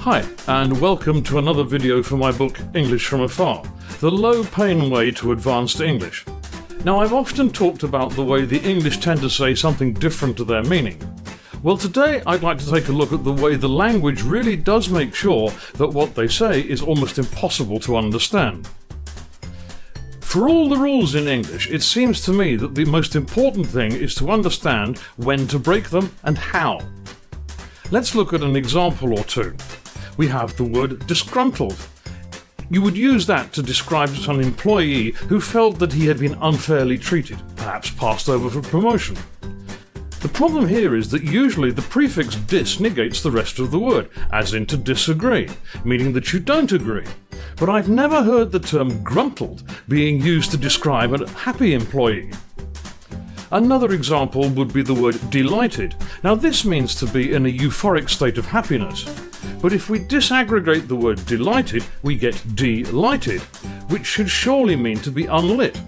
Hi, and welcome to another video for my book English from Afar, the low-pain way to advanced English. Now, I've often talked about the way the English tend to say something different to their meaning. Well, today I'd like to take a look at the way the language really does make sure that what they say is almost impossible to understand. For all the rules in English, it seems to me that the most important thing is to understand when to break them and how. Let's look at an example or two. We have the word disgruntled. You would use that to describe an employee who felt that he had been unfairly treated, perhaps passed over for promotion. The problem here is that usually the prefix dis negates the rest of the word, as in to disagree, meaning that you don't agree. But I've never heard the term gruntled being used to describe a happy employee. Another example would be the word delighted. Now, this means to be in a euphoric state of happiness. But if we disaggregate the word delighted, we get delighted, which should surely mean to be unlit.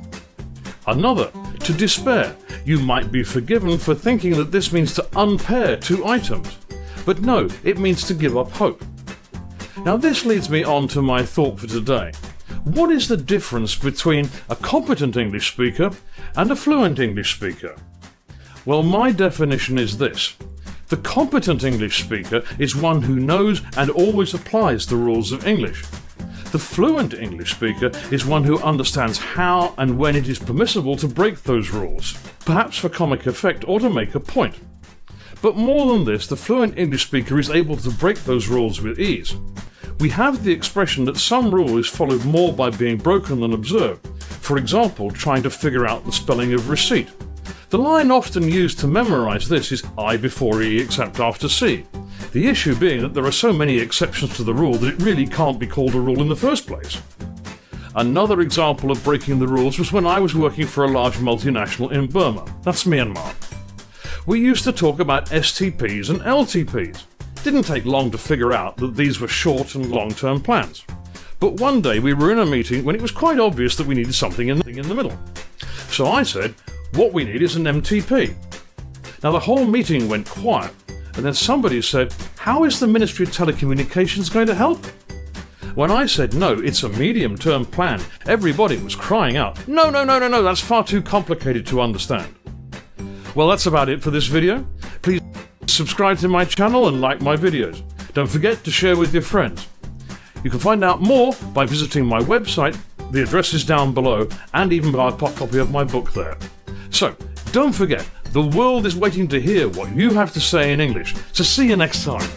Another, to despair. You might be forgiven for thinking that this means to unpair two items. But no, it means to give up hope. Now, this leads me on to my thought for today. What is the difference between a competent English speaker and a fluent English speaker? Well, my definition is this. The competent English speaker is one who knows and always applies the rules of English. The fluent English speaker is one who understands how and when it is permissible to break those rules, perhaps for comic effect or to make a point. But more than this, the fluent English speaker is able to break those rules with ease. We have the expression that some rule is followed more by being broken than observed. For example, trying to figure out the spelling of receipt. The line often used to memorize this is I before E except after C. The issue being that there are so many exceptions to the rule that it really can't be called a rule in the first place. Another example of breaking the rules was when I was working for a large multinational in Burma. That's Myanmar. We used to talk about STPs and LTPs. It didn't take long to figure out that these were short and long-term plans. But one day we were in a meeting when it was quite obvious that we needed something in the middle. So I said, what we need is an MTP. Now the whole meeting went quiet, and then somebody said, how is the Ministry of Telecommunications going to help? When I said no, it's a medium-term plan, everybody was crying out, no, that's far too complicated to understand. Well, that's about it for this video. Please subscribe to my channel and like my videos. Don't forget to share with your friends. You can find out more by visiting my website, the address is down below, and even buy a copy of my book there. So, don't forget, the world is waiting to hear what you have to say in English. So see you next time.